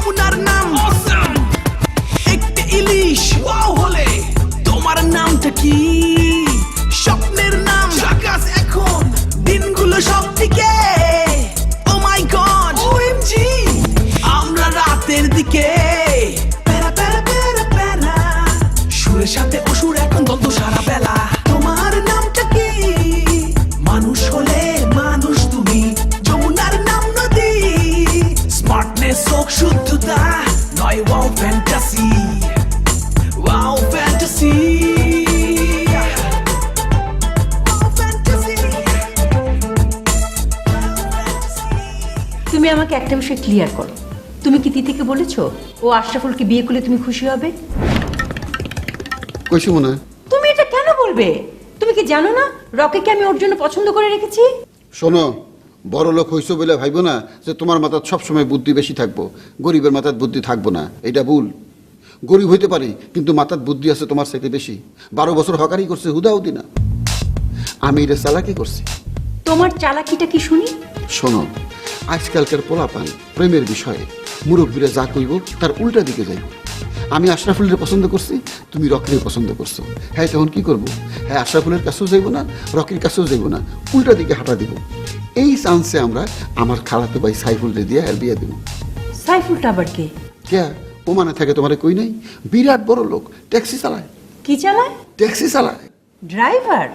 যমুনার নাম একটি ইলিশ ওয়াও হলে তোমার নামটা কি স্বপ্নের নাম আকাশ এখন দিনগুলো সব দিকে ও মাই গড ওএমজি আমরা রাতের দিকে প্যারা প্যারা প্যারা প্যারা সুরের সাথে অসুর এখন দ্বন্দ্ব সারা বেলা তোমার নামটা কি মানুষ হলে মানুষ তুমি যমুনার নাম নদী স্মার্টনেস হোক শুদ্ধতা নয় ওয়াও ফ্যান্টাসি ওয়াও ফ্যান্টাসি তুমি আমাকে একটা বিষয় ক্লিয়ার করো, তুমি কি তিথিকে বলেছো ও আশরাফুলকে বিয়ে করলে তুমি খুশি হবে? কইছি মনে হয়। তুমি এটা কেন বলবে? তুমি কি জানো না রকিকে আমি ওর জন্য পছন্দ করে রেখেছি? শোনো, বড় লোক হইছো বলে ভাইবো না যে তোমার মাথায় সবসময় বুদ্ধি বেশি থাকবো, গরিবের মাথায় বুদ্ধি থাকবো না, এটা ভুল। গরিব হইতে পারি কিন্তু মাথার বুদ্ধি আছে তোমার সাথে বেশি। 12 বছর হকারি করছে হুদাহুদি না, আমি এটা চালাকি করছি। তোমার চালাকিটা কি শুনি? শোনো, আজকালকার পোলাপান প্রেমের বিষয়ে মুরব্বীরা যা কইব তার উল্টা দিকে যাইব। আমি আশরাফুলের পছন্দ করছি, তুমি রকির পছন্দ করছো। হ্যাঁ, তখন কি করব? হ্যাঁ, আশরাফুলের কাছেও যাইব না, রকির কাছেও যাইব না, উল্টা দিকে হাঁটা দিব। এই চান্সে আমরা আমার খালাতো ভাই সাইফুলরে দিয়ে আর বিয়ে দেব। সাইফুলটা আবার কে? কে ও মানে থাকে তোমারে কই নাই? বিরাট বড় লোক, ট্যাক্সি চালায়। কি চালায়? ট্যাক্সি চালায়। ড্রাইভার?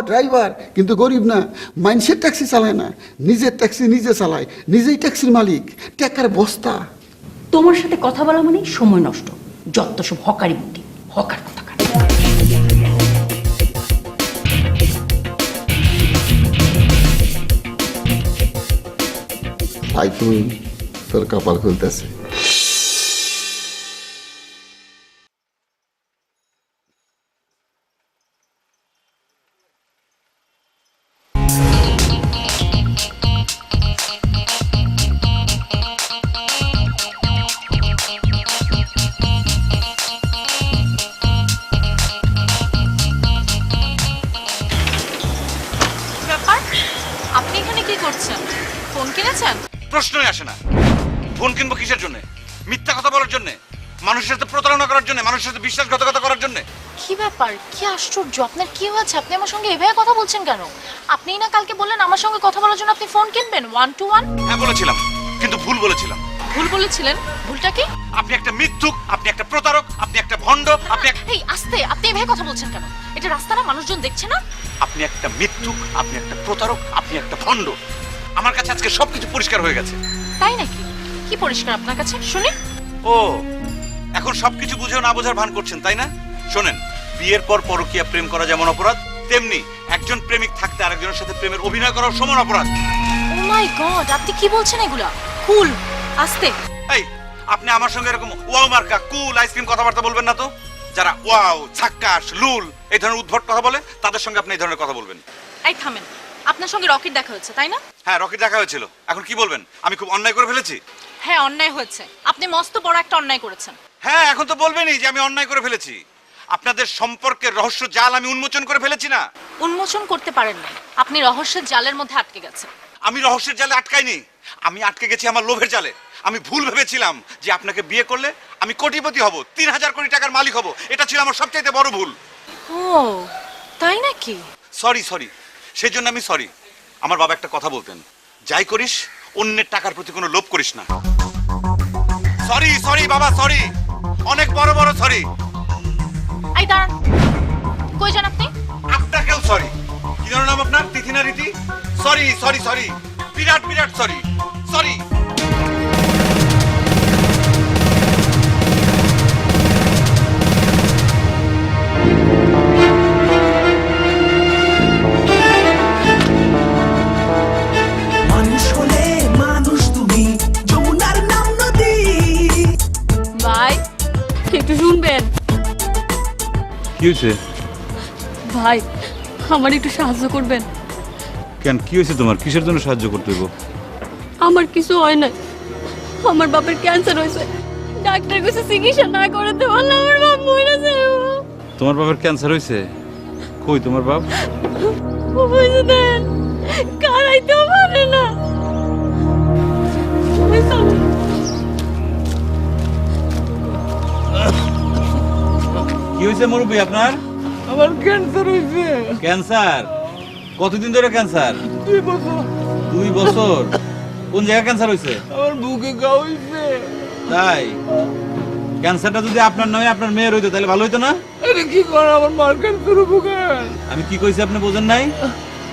ড্রাইভার, কিন্তু গরিব না, মানুষের ট্যাক্সি চালায় না, নিজের ট্যাক্সি নিজে চালায়, নিজেই ট্যাক্সির মালিক, টাকার বস্তা। তোমার সাথে কথা বলা মানে সময় নষ্ট, যত সব হকারি বুদ্ধি, হকার কথা। তাই তুই তোর কপাল খুলতেছে। আপনি এখানে কি করছেন? ফোন কিনেছেন? প্রশ্নই আসে না। ফোন কিনবো কিসের জন্য? মিথ্যা কথা বলার জন্য, মানুষের সাথে প্রতারণা করার জন্য, মানুষের সাথে বিশ্বাসঘাতকতা করার জন্য। কি ব্যাপার? কি আশ্চর্য, আপনার কি হয়েছে? আপনি আমার সঙ্গে এভাবে কথা বলছেন কেন? আপনিই না কালকে বললেন আমার সঙ্গে কথা বলার জন্য আপনি ফোন কিনবেন 1 to 1। হ্যাঁ বলেছিলাম, কিন্তু ভুল বলেছিলাম। ভুল বলেছিলেন? ভুলটা কি? আপনি একটা মিথ্যুক, আপনি একটা প্রতারক, আপনি একটা ভণ্ড, আপনি এই আস্তে, আপনি এভাবে কথা বলছেন কেন? এটা রাস্তা না, মানুষজন দেখছে না? আপনি একটা মিথ্যুক, আপনি একটা প্রতারক, আপনি একটা ভণ্ড। আমার কাছে আজকে সবকিছু পরিষ্কার হয়ে গেছে। তাই নাকি? কি পরিষ্কার আপনার কাছে শুনি? ও, এখন সবকিছু বুঝেও না বোঝার ভান করছেন, তাই না? শোনেন, বিয়ের পর পরকীয়া প্রেম করা যেমন অপরাধ, তেমনি একজন প্রেমিক থাকতে আরেকজনের সাথে প্রেমের অভিনয় করাও সমান অপরাধ। ও মাই গড, আপনি কি বলছেন এগুলা? কুল, আস্তে। এই, আপনি আমার সঙ্গে এরকম ওয়াও মার্কা কুল আইসক্রিম কথাবার্তা বলবেন না তো। যারা ওয়াও, ছাক্কাশ, লুল এই ধরনের উদ্ভট কথা বলে তাদের সঙ্গে আপনি এই ধরনের কথা বলবেন। এই থামেন, আপনার সঙ্গে রকির দেখা হচ্ছে তাই না? হ্যাঁ, রকির দেখা হয়েছিল। এখন কি বলবেন? আমি খুব অন্যায় করে ফেলেছি? হ্যাঁ, অন্যায় হয়েছে। আপনি মস্ত বড় একটা অন্যায় করেছেন। হ্যাঁ, এখন তো বলবেনই যে আমি অন্যায় করে ফেলেছি। আপনাদের সম্পর্কের রহস্য জাল আমি উন্মোচন করে ফেলেছি না? উন্মোচন করতে পারেন না, আপনি রহস্যের জালের মধ্যে আটকে গেছেন। আমি রহস্যের জালে আটকাইনি, আমি আটকে গেছি আমার লোভের জালে। আমি ভুল ভেবেছিলাম যে আপনাকে বিয়ে করলে আমি কোটিপতি হব, 3000 কোটি টাকার মালিক হব। এটা ছিল আমার সবচাইতে বড় ভুল। ও তাই নাকি? সরি, সেই জন্য আমি সরি। আমার বাবা একটা কথা বলতেন, যাই করিস অন্যের টাকার প্রতি কোনো লোভ করিস না। সরি বাবা, সরি, অনেক বড় বড় সরি। এই দাঁড়ান, কই যান আপনি? আপনাকেও সরি। কি ধরনের নাম আপনার? তিথি না রীতি? সরি, বিরাট সরি। মানুষ হলে মানুষ তুমি যমুনার নাম নদী। ভাই একটু শুনবেন? কি হয়েছে ভাই আমার একটু সাহায্য করবেন? কেন, কি হয়েছে তোমার? কিসের জন্য সাহায্য করতে হইব? আমার কিছু হয় না, আমার বাপের ক্যান্সার হয়েছে, ডাক্তার কাছে চিকিৎসা না করাতে পারলে আমার বাপ মরে যাবে। তোমার বাবার ক্যান্সার হয়েছে? কই তোমার বাপ? বুঝে দেন, কারাইতেও পারে না। হয়েছে মুরব্বী আপনার? আমার ক্যান্সার হয়েছে। ক্যান্সার? কতদিন ধরে ক্যান্সার? 2 বছর। 2 বছর? কোন জায়গায় ক্যান্সার হয়েছে? আমার বুকে ঘা হয়েছে। তাই? ক্যান্সারটা যদি আপনার নয় আপনার মেয়ের হইতো তাহলে ভালো হইতো না? এটা কি করে আমার মার ক্যান্সার বুকের? আমি কি কইছি আপনি বোঝেন নাই?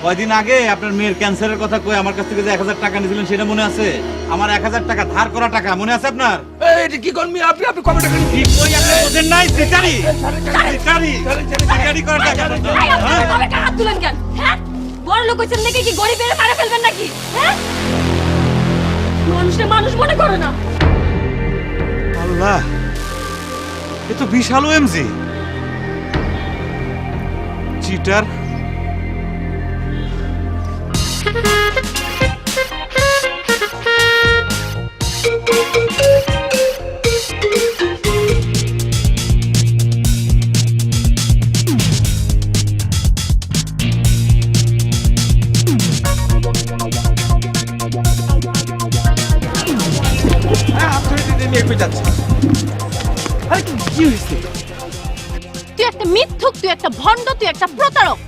কয়দিন আগে আপনার মেয়ের ক্যান্সারের কথা কই আমার কাছ থেকে যে 1000 টাকা নিয়েছিলেন সেটা মনে আছে? আমার 1000 টাকা ধার করা টাকা মনে আছে আপনার? এটা কি করবি আপনি? আপনি কবে টাকা কি কই আপনি বোঝেন নাই? সিটারি সিটারি করা টাকা হ্যাঁ? বাবার গায়ে হাত তুলেন কেন? হ্যাঁ? বড় লোক হইছেন দেখে কি গরিবের মারা ফেলবেন নাকি? হ্যাঁ? মানুষে মানুষ মনে করে না। আল্লাহ, এ তো বিশাল ওএমজি। চিটার। তুই একটা মিথ্যুক, তুই একটা ভণ্ড, তুই একটা প্রতারক।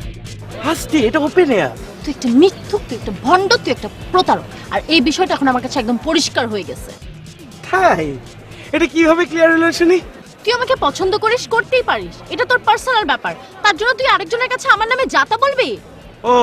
হাসতে এটা ওপেন এয়ার। তুই একটা মিথ্যুক, তুই একটা ভণ্ড, তুই একটা প্রতারক। আর এই বিষয়টা এখন আমার কাছে একদম পরিষ্কার হয়ে গেছে। তাই এটা কিভাবে ক্লিয়ার হলো শুনি? তুই আমাকে পছন্দ করিস, করতেই পারিস, এটা তোর পার্সোনাল ব্যাপার। তার জন্য তুই আরেকজনের কাছে আমার নামে যাতা বলবি? ও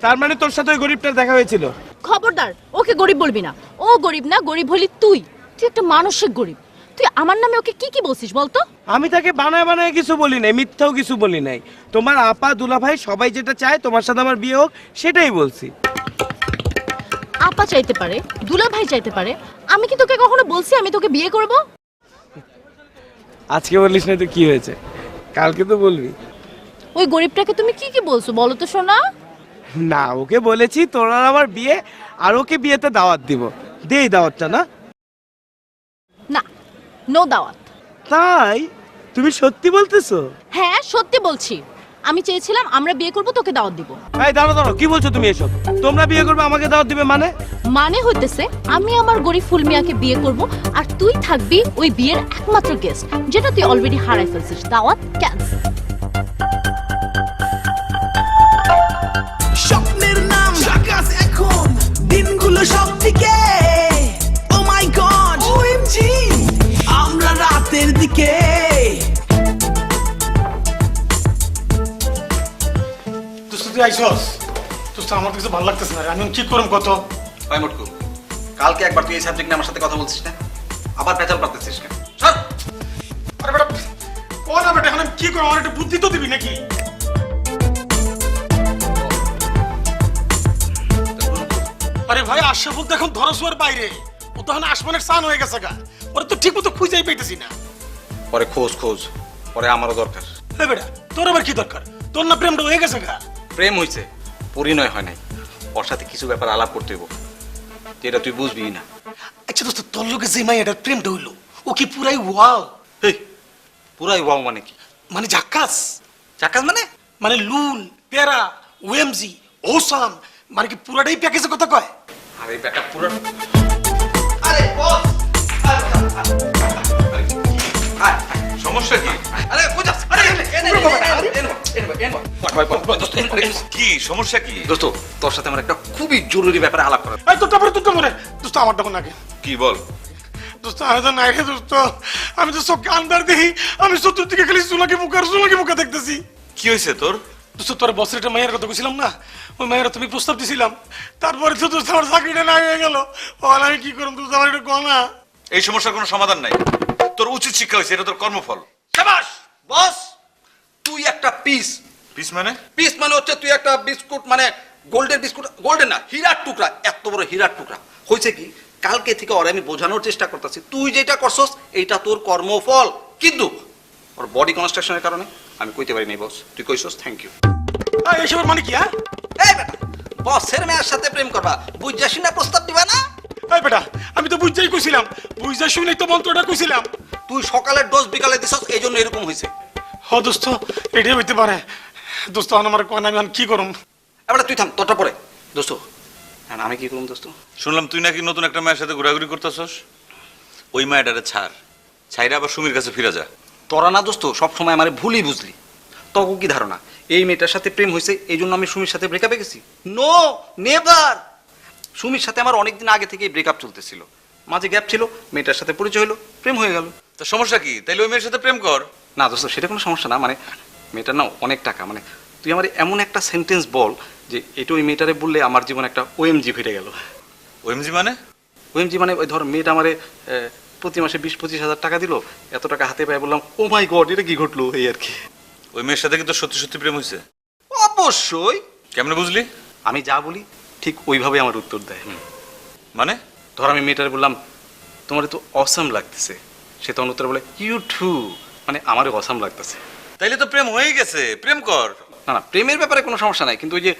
তার মানে তোর সাথে ওই গরিবটার দেখা হয়েছিল? খবরদার, ওকে গরিব বলবি না। ও গরিব না, গরিব হলি তুই। তুই একটা মানসিক গরিব। তুই আমার নামে ওকে কি কি বলছিস বলতো? আমি তাকে বানায় বানায় কিছু বলি নাই, মিথ্যাও কিছু বলি নাই। তোমার আপা দুলাভাই সবাই যেটা চায় তোমার সাথে আমার বিয়ে হোক সেটাই বলছি। আপা চাইতে পারে, দুলাভাই চাইতে পারে, আমি কি তোকে কখনো বলছি আমি তোকে বিয়ে করব? আজকে বলিস না তো কি হয়েছে, কালকে তো বলবি। ওই গরিবটাকে তুমি কি কি বলছো বলো তো সোনা? না, ওকে বলেছি তোর আর আমার বিয়ে, আর ওকে বিয়েতে দাওয়াত দিব। দেই দাওয়াতটা না? না, নো দাওয়াত। তাই তুমি সত্যি বলতেছো? হ্যাঁ সত্যি বলছি। আমি চেয়েছিলাম আমরা বিয়ে করব, তোকে দাওয়াত দিব। এই দাঁড়াও দাঁড়াও, কি বলছো তুমি এসব? তোমরা বিয়ে করবে আমাকে দাওয়াত দিবে মানে? মানে হইতেছে আমি আমার গরিব ফুলমিয়াকে বিয়ে করব, আর তুই থাকবি ওই বিয়ের একমাত্র গেস্ট, যেটা তুই অলরেডি হারাই ফেলছিস। দাওয়াত ক্যান্সেল। স্বপ্নের নাম জাকাস এখন দিনগুলো সব দিকে। ও মাই গড, ওএমজি আমরা রাতের দিকে। তুই আইসস তো আমার কিছু ভালো লাগতেছে না রে। আমি কি করব কত? ভাই মটকু, কালকে একবার তুই এই সাবজেক্ট নিয়ে আমার সাথে কথা বলছিস না, আবার পেঁচাল পারতেছিস কেন? সর। আরে বেটা ও না বেটা, এখন আমি কি করব? আমার একটু বুদ্ধি তো দিবি নাকি? আরে ভাই আশরাফুল তো এখন ধরসুয়ার বাইরে, ও তো এখন আসমানের সান হয়ে গেছে গা। ওরে তো ঠিক মতো খুঁজেই পাইতেছি না। পরে খোঁজ পরে আমারও দরকার। হে বেটা তোর আবার কি দরকার? তোর না প্রেমটা হয়ে গেছে গা? প্রেম হইছে, পরিণয় হয় নাই। ওর সাথে কিছু ব্যাপার আলাপ করতে হইব, যেটা তুই বুঝবি না। আচ্ছা দোস্ত, তোর লোকে যে মাইয়াটার প্রেমটা হইলো ও কি পুরাই ওয়াও? হেই, পুরাই ওয়াও মানে কি? মানে জাক্কাস? চাকাস মানে? মানে লুল, পেরা, ওএমজি, ওসাম, মানে কি পুরাটাই প্যাকেজের কথা কয়? আর এই ব্যাটা পুরো আরে বস, সমস্যা কি? আরে বুঝাস, আরে কি সমস্যা কি? দোস্ত, তোর সাথে আমার একটা খুবই জরুরি ব্যাপারে আলাপ করার। এই তোরটা পরে দোস্ত আমার তখন আগে। কি বল? দোস্ত আমি তো নাই রে দোস্ত, আমি তো চোখকে আন্দার দেখি, আমি চতুর্দিকে খালি চুলাকে মুখে দেখতেছি। কি হয়েছে তোর? দোস্ত তোর বসের একটা মায়ের কথা বলছিলাম না, ওই মায়ের তুমি প্রস্তাব দিছিলাম, তারপরে তো দোস্ত আমার চাকরিটা না হয়ে গেল। আমি কি করব দোস্ত, আমার একটু কনা। এই সমস্যার কোনো সমাধান নাই। তোর উচিত শিক্ষা হয়েছে, এটা তোর কর্মফল। শাবাশ বস, তুই একটা পিস। পিস মানে? পিস মানে হচ্ছে তুই একটা বিস্কুট, মানে গোল্ডের বিস্কুট, গোল্ডেন না, হীরার টুকরা, এত বড় হীরার টুকরা। হয়েছে কি, কালকে থেকে ওর আমি বোঝানোর চেষ্টা করতেছি তুই যেটা করছস এইটা তোর কর্মফল, কিন্তু ওর বডি কনস্ট্রাকশনের কারণে আমি কইতে পারি নাই বস। তুই কইছস থ্যাংক ইউ। এইসবের মানে কি? হ্যাঁ এই বেটা, বসের মেয়ের সাথে প্রেম করবা, বুঝাসি না প্রস্তাব দিবা না? এই বেটা, আমি তো বুঝাই কইছিলাম, বুঝা শুনেই তো মন্ত্রটা কইছিলাম। তুই সকালের ডোজ বিকালে দিছস, এই জন্য এরকম হয়েছে। হ দোস্ত, এটাই হইতে পারে। দোস্ত আমার কোন, আমি কি করুম? এবার তুই থাম, তোরটা পরে। দোস্ত আমি কি করুম দোস্ত? শুনলাম তুই নাকি নতুন একটা মায়ের সাথে ঘোরাঘুরি করতেছস। ওই মায়েটারে ছাড়, ছাইরা আবার সুমির কাছে ফিরে যা। তোরা না দোস্ত সবসময় আমার ভুলই বুঝলি। তখন কি ধারণা এই মেয়েটার সাথে প্রেম হয়েছে এই জন্য আমি সুমির সাথে ব্রেকআপে গেছি? No, never. সুমির সাথে আমার অনেকদিন আগে থেকেই ব্রেকআপ চলতেছিল, মাঝে গ্যাপ ছিল, মেয়েটার সাথে পরিচয় হলো, প্রেম হয়ে গেল। তো সমস্যা কি? তাইলে ওই মেয়ের সাথে প্রেম কর। না দোস্ত সেটা কোনো সমস্যা না, মানে মেয়েটার না অনেক টাকা, মানে তুই আমার এমন একটা সেন্টেন্স বল যে এটা ওই মেয়েটারে বললে আমার জীবন একটা ওএমজি ফিরে গেল। ওএমজি মানে? ওএমজি মানে ওই ধর মেয়েটা আমারে প্রতি মাসে 20-25 হাজার টাকা দিল, এত টাকা হাতে পায়ে বললাম ও মাই গড এটা কি ঘটলো, এই আর কি। ওই মেয়ের সাথে কি তোর সত্যি সত্যি প্রেম হয়েছে? অবশ্যই। কেমনে বুঝলি? আমি যা বলি ঠিক ওইভাবে আমার উত্তর দেয়। মানে? ধর আমি মেয়েটারে বললাম তোমার তো অসাম লাগতেছে, সে তখন উত্তরে বলে ইউ টু, মানে আমারও অসাম লাগতেছে। তাইলে তো প্রেম হয়ে গেছে, প্রেম কর। না না, প্রেমের ব্যাপারে কোনো সমস্যা নাই, কিন্তু ওই যে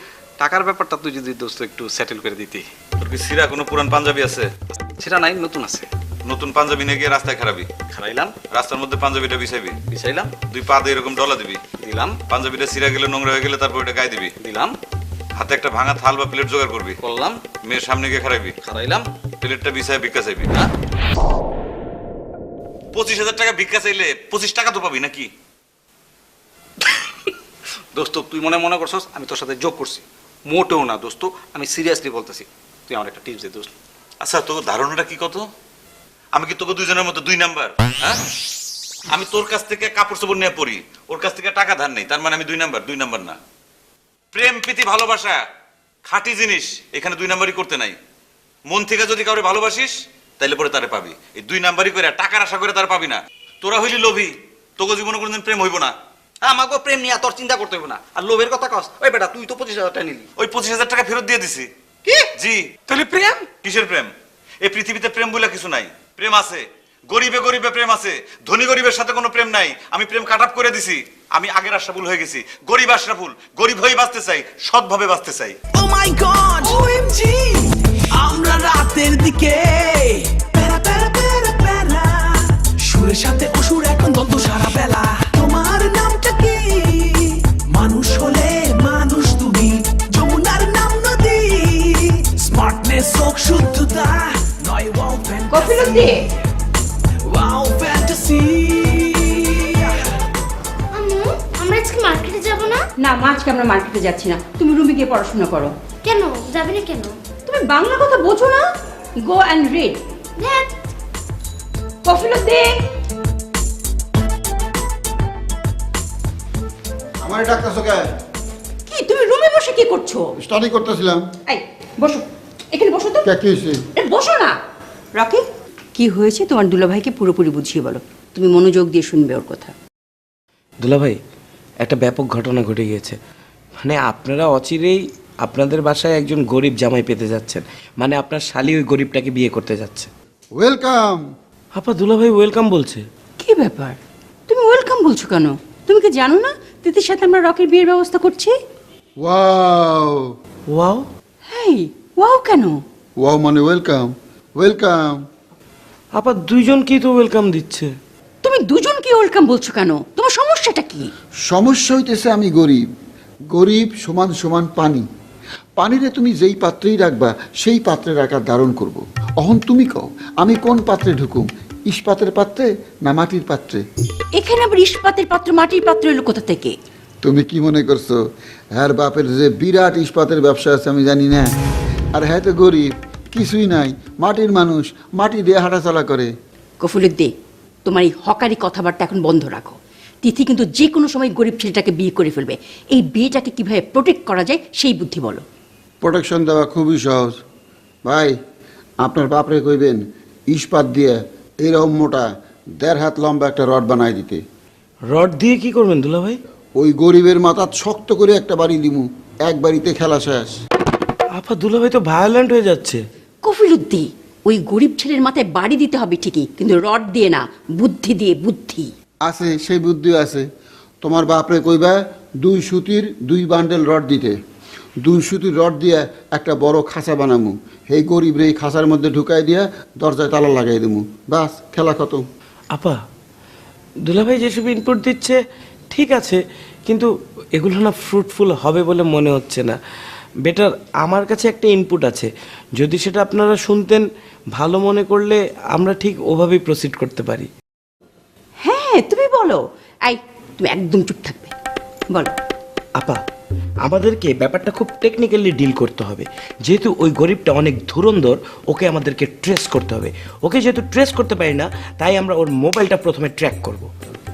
টাকার ব্যাপারটা তুই যদি দোস্ত একটু সেটেল করে দিতি। তোর কি সিরা কোনো পুরান পাঞ্জাবি আছে? সেটা নাই, নতুন আছে। নতুন পাঞ্জাবি নিয়ে গিয়ে রাস্তায় খারাপি খারাইলাম, রাস্তার মধ্যে পাঞ্জাবিটা বিছাইবি, বিছাইলাম, 2 পা দিয়ে এরকম ডলা দিবি, দিলাম, পাঞ্জাবিটা সিরা গেলে নোংরা হয়ে গেলে তারপর এটা গায়ে দিবি, দিলাম, হাতে একটা ভাঙা থাল বা প্লেট জোগাড় করবি, করলাম, মেয়ের সামনে গিয়ে খারাপি, খারাইলাম। প্লেটটা বিছায় ভিক্ষা চাইবি। হ্যাঁ? 25,000 টাকা ভিক্ষা চাইলে 25 টাকা তো পাবি নাকি? দোস্ত তুই মনে করছস আমি তোর সাথে যোগ করছি, মোটেও না দোস্ত, আমি সিরিয়াসলি বলতেছি। তুই আমার একটা টিপস দে দোস্ত। আচ্ছা তোর ধারণাটা কি কত? আমি কি তোকে দুজনের মতো 2 নাম্বার? হ্যাঁ, আমি তোর কাছ থেকে কাপড় চোপড় নিয়ে পড়ি, ওর কাছ থেকে টাকা ধার নেই, তার মানে আমি 2 নাম্বার? 2 নাম্বার না। প্রেম প্রীতি ভালোবাসা খাঁটি জিনিস, এখানে 2 নাম্বারই করতে নাই। মন থেকে যদি কাউরে ভালোবাসিস তাইলে পরে তারে পাবি, এই 2 নাম্বারই করে টাকার আশা করে তার পাবি না। তোরা হইলি লোভী, তোকে জীবনে কোনোদিন প্রেম হইব না। আমাকে প্রেম নিয়ে তোর চিন্তা করতে হবে না। আর লোভের কথা কস, ওই বেটা তুই তো 25,000 টাকা নিলি। ওই 25,000 টাকা ফেরত দিয়ে দিছি। কি? জি। তাহলে প্রেম? কিসের প্রেম? এই পৃথিবীতে প্রেম বলে কিছু নাই। প্রেম আছে, গরিবে গরিবে প্রেম আছে, ধনী গরিবের সাথে কোনো প্রেম নাই। আমি প্রেম কাট আপ করে দিছি। আমি আগের আশরাফুল হয়ে গেছি, গরিব আশরাফুল। গরিব হয়ে বাঁচতে চাই, সৎভাবে বাঁচতে চাই। ও মাই গড, ওএমজি, আমরা রাতের দিকে প্যারা প্যারা প্যারা প্যারা, সুরের সাথে অসুর এখন দ্বন্দ্ব সারা বেলা। তোমার নামটা কি? মানুষ হলে মানুষ তুমি, যমুনার নাম নদী, স্মার্টনেস হোক শুদ্ধতা, নয় ওয়াও কফিলতি ওয়াও ফ্যান্টাসি। আম্মু আমরা আজকে মার্কেটে যাব না? না মা, আজকে আমরা মার্কেটে যাচ্ছি না, তুমি রুমে গিয়ে পড়াশোনা করো। কেন যাবে না কেন? তুমি বাংলা কথা বোঝো না? Go and read. দেখ কফিলতি, আমার ডাক্তার কে? কি তুমি রুমে বসে কি করছো? স্টাডি করতেছিলাম। এই বসো, এখানে বসো তো। কি হয়েছে? বসো না। রকি, কি হয়েছে তোমার দুলাভাইকে পুরোপুরি বুঝিয়ে বলো, তুমি মনোযোগ দিয়ে শুনবে ওর কথা। দুলাভাই, একটা ব্যাপক ঘটনা ঘটে গিয়েছে। মানে আপনারা অচিরেই আপনাদের বাসায় একজন গরিব জামাই পেতে যাচ্ছেন, মানে আপনার শালি ওই গরিবটাকে বিয়ে করতে যাচ্ছে। ওয়েলকাম। আপা দুলাভাই ওয়েলকাম বলছে। কি ব্যাপার, তুমি ওয়েলকাম বলছো কেন? তুমি কি জানো না তিতির সাথে আমরা রকির বিয়ের ব্যবস্থা করছি? ওয়াও। ওয়াও? হেই, ওয়াও কেন? ওয়াও মানে ওয়েলকাম। ওয়েলকাম। আপা দুইজনকেই তো ওয়েলকাম দিচ্ছে। তুমি দুজনকে ওয়েলকাম বলছো কেন? তোমার সমস্যাটা কি? সমস্যা হইতেছে আমি গরিব। গরিব সমান সমান পানি। পানিরে তুমি যেই পাত্রেই রাখবা সেই পাত্রের আকার ধারণ করব। অহন তুমি কও আমি কোন পাত্রে ঢুকুম, ইস্পাতের পাত্রে না মাটির পাত্রে? এখানে আবার ইস্পাতের পাত্র মাটির পাত্র এলো কোথা থেকে? তুমি কি মনে করছো হ্যার বাপের যে বিরাট ইস্পাতের ব্যবসা আছে আমি জানি না? আর হ্যাঁ তো গরিব, কিছুই নাই, মাটির মানুষ, মাটি দিয়ে হাঁটাচলা করে। কফিলুদ্দিন, তোমার এই হকারি কথাবার্তা এখন বন্ধ রাখো। তিথি কিন্তু যে কোনো সময় গরিব ছেলেটাকে বিয়ে করে ফেলবে। এই বিয়েটাকে কিভাবে প্রোটেক্ট করা যায় সেই বুদ্ধি বলো। প্রোটেকশন দেওয়া খুবই সহজ ভাই। আপনার বাপরে কইবেন ইস্পাত দিয়ে এরকম মোটা 1.5 হাত লম্বা একটা রড বানাই দিতে। রড দিয়ে কি করবেন দুলাভাই? ওই গরিবের মাথা শক্ত করে একটা বাড়ি দিমু, এক বাড়িতে খেলা শেষ। আপা দুলাভাই তো ভায়োলেন্ট হয়ে যাচ্ছে। কফিলুদ্দিন, ওই গরিব ছেলের মাথায় বাড়ি দিতে হবে ঠিকই, কিন্তু রড দিয়ে না, বুদ্ধি দিয়ে। বুদ্ধি আছে, সেই বুদ্ধি আছে। তোমার বাপরে কইবা 2 সুতির 2 বান্ডেল রড দিতে। 2 সুতির রড দিয়ে একটা বড় খাঁচা বানামু, সেই গরিব রে এই খাঁচার মধ্যে ঢুকাই দিয়া দরজায় তালা লাগাই দেবো, বাস খেলা খতম। আপা দুলাভাই যেসব ইনপুট দিচ্ছে ঠিক আছে, কিন্তু এগুলো না ফ্রুটফুল হবে বলে মনে হচ্ছে না। বেটার আমার কাছে একটা ইনপুট আছে, যদি সেটা আপনারা শুনতেন ভালো মনে করলে আমরা ঠিক ওভাবেই প্রসিড করতে পারি। হ্যাঁ, হ্যাঁ তুমি বলো। এই তুমি একদম চুপ থাকবে, বলো। আপা, আমাদেরকে ব্যাপারটা খুব টেকনিক্যালি ডিল করতে হবে। যেহেতু ওই গরিবটা অনেক ধুরন্ধর, ওকে আমাদেরকে ট্রেস করতে হবে। ওকে যেহেতু ট্রেস করতে পারি না, তাই আমরা ওর মোবাইলটা প্রথমে ট্র্যাক করব।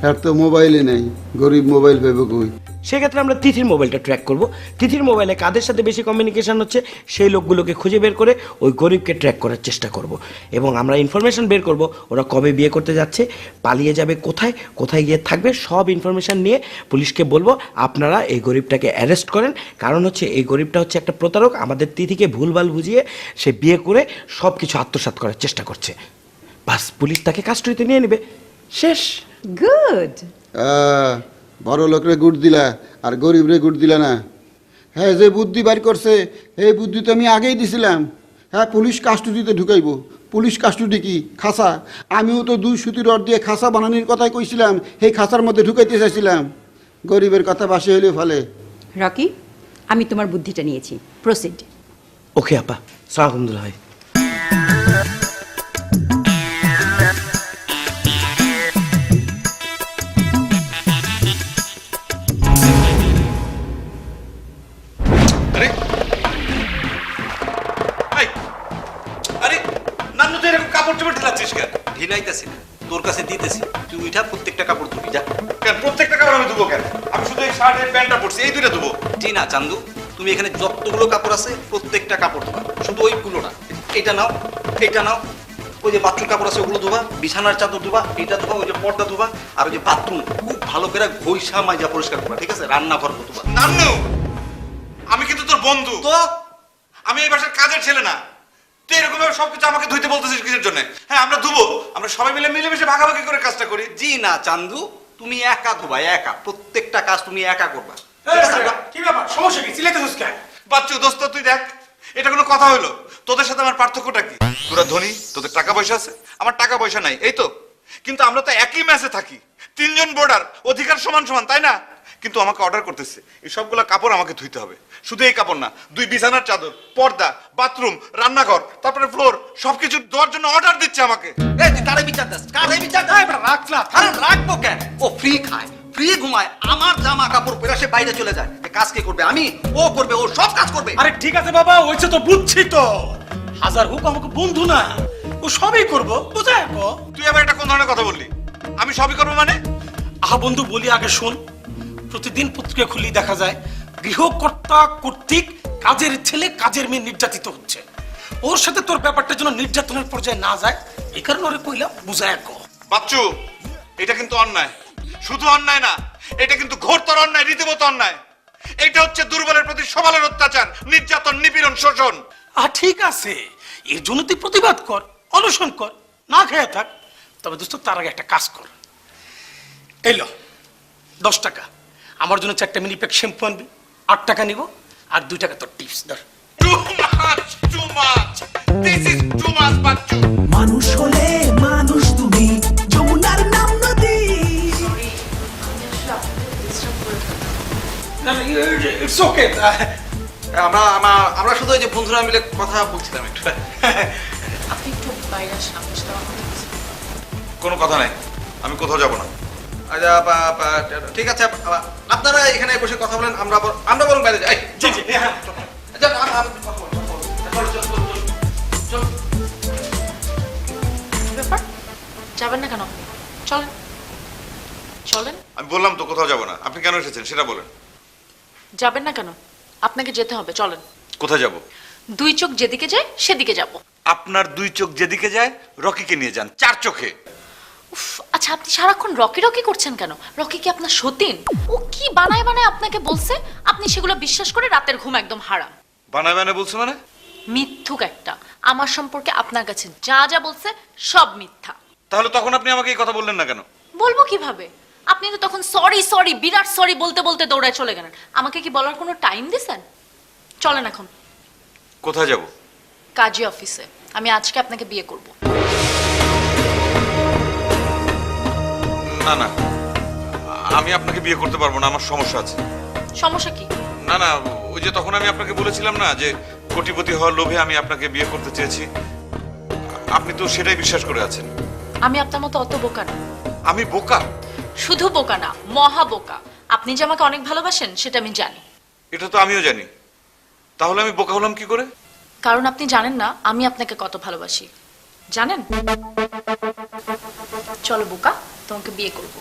আর তো মোবাইলই নেই, গরিব মোবাইল পেবে কই? সেক্ষেত্রে আমরা তিথির মোবাইলটা ট্র্যাক করব। তিথির মোবাইলে কাদের সাথে বেশি কমিউনিকেশন হচ্ছে সেই লোকগুলোকে খুঁজে বের করে ওই গরিবকে ট্র্যাক করার চেষ্টা করব। এবং আমরা ইনফরমেশন বের করব ওরা কবে বিয়ে করতে যাচ্ছে, পালিয়ে যাবে কোথায়, কোথায় গিয়ে থাকবে, সব ইনফরমেশন নিয়ে পুলিশকে বলবো আপনারা এই গরিবটাকে অ্যারেস্ট করেন। কারণ হচ্ছে এই গরিবটা হচ্ছে একটা প্রতারক, আমাদের তিথিকে ভুলভাল বুঝিয়ে সে বিয়ে করে সব কিছু আত্মসাৎ করার চেষ্টা করছে। বাস, পুলিশ তাকে কাস্টডিতে নিয়ে নেবে, শেষ। গুড। বড় লোকরে গুড় দিলা আর গরিবরে গুড় দিলা না। হ্যাঁ, যে বুদ্ধি বাইর করছে এই বুদ্ধি তো আমি আগেই দিছিলাম। হ্যাঁ, পুলিশ কাস্টডিতে ঢুকাইব। পুলিশ কাস্টডি কি? খাসা। আমিও তো 2 সুতি রড দিয়ে খাসা বানানোর কথাই কইছিলাম, এই খাসার মধ্যে ঢুকাইতে চাইছিলাম। গরিবের কথা বাসে হইলে ফলে। রকি, আমি তোমার বুদ্ধিটা নিয়েছি, প্রসিড। ওকে আপা, সালামুল্লাহ ভাই। আরে এই, আরে নান্নু তুই এরকম কাপড় চোপড় ঢিলাচ্ছিস কেন? ঢিলাইতেছি না, তোর কাছে দিতেছি, তুই উঠা প্রত্যেকটা কাপড় ধুবি যা। কেন প্রত্যেকটা কাপড় আমি ধুবো কেন? আমি শুধু এই শার্ট আর প্যান্টটা পরছি, এই দুইটা ধুবো। জি না চান্দু, তুমি এখানে যতগুলো কাপড় আছে প্রত্যেকটা কাপড় ধোবা, শুধু ওইগুলো না। এইটা নাও, এইটা নাও, ওই যে বাথরুম কাপড় আছে ওগুলো ধোবা, বিছানার চাদর ধোবা, এইটা ধোবা, ওই যে পর্দা ধোবা, আর ওই যে বাথরুম খুব ভালো করে ঘষা মাজা পরিষ্কার করবা, ঠিক আছে? রান্নাঘর ধোবা। নান্নু, আমি কিন্তু তোর বন্ধু। তো আমি এই বাসার কাজের ছেলে না। তুই এরকম ভাবে সবকিছু আমাকে ধুইতে বলতেছিস কিসের জন্য? হ্যাঁ, আমরা ধুবো, আমরা সবাই মিলে মিলেমিশে ভাগাভাগি করে কাজটা করি। জি না চান্দু, তুমি একা ধোবা, একা প্রত্যেকটা কাজ তুমি একা করবা, ঠিক আছে? কি ব্যাপার, সমস্যা কি? সিলেক্টেছিস কেন? বাচ্চু দোস্ত, তুই দেখ, এটা কোনো কথা হলো? তোদের সাথে আমার পার্থক্যটা কি? তোরা ধনী, তোদের টাকা পয়সা আছে, আমার টাকা পয়সা নাই, এই তো। কিন্তু আমরা তো একই ম্যাচে থাকি, 3 জন বোর্ডার, অধিকার সমান সমান, তাই না? কিন্তু আমাকে অর্ডার করতেছে এই সবগুলো কাপড় আমাকে ধুইতে হবে। শুধু এই কাপড় না, 2 বিছানার চাদর, পর্দা, বাথরুম, রান্নাঘর, তারপরে ফ্লোর, সবকিছু ধোয়ার জন্য অর্ডার দিচ্ছে আমাকে। এই তুই কারে বিচার দাস? কারে বিচার দাস? রাখ না। আরে রাখবো কেন? ও ফ্রি খায়, ফ্রি ঘুমায়, আমার জামা কাপড় পরে সে বাইরে চলে যায়। এ কাজ কে করবে? আমি। ও করবে, ও সব কাজ করবে। আরে ঠিক আছে বাবা, হয়েছে তো, বুঝছি তো। হাজার হোক আমাকে বন্ধু না, ও সবই করবো, বুঝায় কো। তুই আবার এটা কোন ধরনের কথা বললি? আমি সবই করবো মানে? আহা বন্ধু, বলি আগে শোন। প্রতিদিন পত্রিকা খুলি দেখা যায় গৃহকর্তা কর্তৃক কাজের ছেলে কাজের মেয়ে নির্যাতিত হচ্ছে। ওর সাথে তোর ব্যাপারটা যেন নির্যাতনের পর্যায়ে না যায়, এই কারণে ওরে কইলাম বুঝায় কো। বাচ্চু, এটা কিন্তু অন্যায়। শুধু অন্যায় না, এটা কিন্তু ঘোরতর অন্যায়, রীতিমতো অন্যায়। এটা হচ্ছে দুর্বলের প্রতি সবলের অত্যাচার, নির্যাতন, নিপীড়ন, শোষণ। ঠিক আছে, এর জন্য তুই প্রতিবাদ কর, অনশন কর, না খেয়ে থাক। তবে দোস্ত, তার আগে একটা কাজ কর। এলো 10 টাকা, আমার জন্য 4টা মিনি প্যাক শ্যাম্পু আনবি, 8 টাকা নিব, আর 2 টাকা তোর টিপস ধর। Too much, too much. This is too much, Bachchu. মানুষ হলে মানুষ তুমি, যমুনার নাম নদী। It's okay. আমরা শুধু ওই যে বন্ধুরা মিলে কথা বলছিলাম একটু। আপনি একটু বাইরে আসেন, আপনার সাথে আমার কথা আছে। কোনো কথা নাই, আমি কোথাও যাব না। আচ্ছা, ঠিক আছে, আপনারা এখানে বসে কথা বলেন, আমরা বরং বাইরে যাই। জি জি, হ্যাঁ। আচ্ছা, কথা বলবো। চল। ব্যাপার, যাবেন না কেন আপনি? চলেন চলেন। আমি বললাম তো কোথাও যাব না। আপনি কেন এসেছেন সেটা বলেন। যাবেন না কেন? আপনাকে যেতে হবে, চলেন। কোথায় যাব? 2 চোখ যেদিকে যায় সেদিকে যাব। আপনার 2 চোখ যেদিকে যায়, রকিকে নিয়ে যান 4 চোখে। উফ, আচ্ছা আপনি সারাক্ষণ রকি রকি করছেন কেন? রকি কি আপনার সতীন? ও কি বানায় বানায় আপনাকে বলছে, আপনি সেগুলো বিশ্বাস করে রাতের ঘুম একদম হারাম। বানায় বানায় বলছে মানে? মিথ্যুক একটা। আমার সম্পর্কে আপনার কাছে যা যা বলছে সব মিথ্যা। তাহলে তখন আপনি আমাকে এই কথা বললেন না কেন? বলবো কিভাবে? আপনি তো তখন সরি সরি, বিরাট সরি বলতে বলতে দৌড়ায় চলে গেলেন। আমাকে কি বলার কোনো টাইম দিছেন? চলেন এখন। কোথায় যাব? কাজী অফিসে। আমি আজকে আপনাকে বিয়ে করব। না না, আমি আপনাকে বিয়ে করতে পারবো না, আমার সমস্যা আছে। সমস্যা কি? না না, ওই যে তখন আমি আপনাকে বলেছিলাম না যে কোটিপতি হওয়ার লোভে আমি আপনাকে বিয়ে করতে চেয়েছি, আপনি তো সেটাই বিশ্বাস করে আছেন। আমি আপনার মতো অত বোকা না। আমি বোকা? শুধু বোকা না, মহা বোকা। আপনি যে আমাকে অনেক ভালোবাসেন সেটা আমি জানি। এটা তো আমিও জানি, তাহলে আমি বোকা হলাম কি করে? কারণ আপনি জানেন না আমি আপনাকে কত ভালোবাসি। জানেন? চলো বোকা, তোমাকে বিয়ে করব।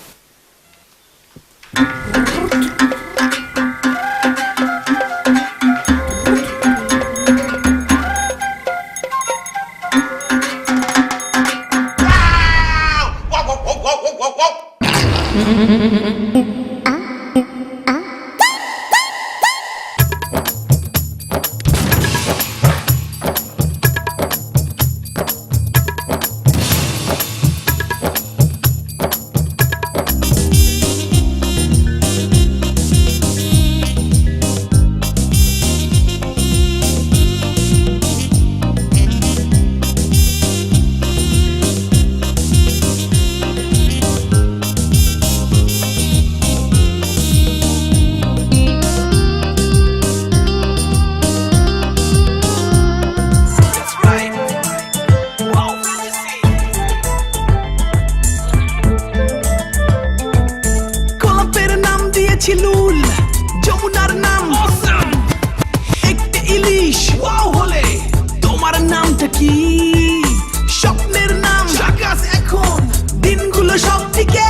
গোলাপের নাম দিয়েছি লুল, যমুনার নাম একটি ইলিশ ওয়াও হলে তোমার নামটা কি? স্বপ্নের নাম ঝাকাস এখন দিনগুলো সব দিকে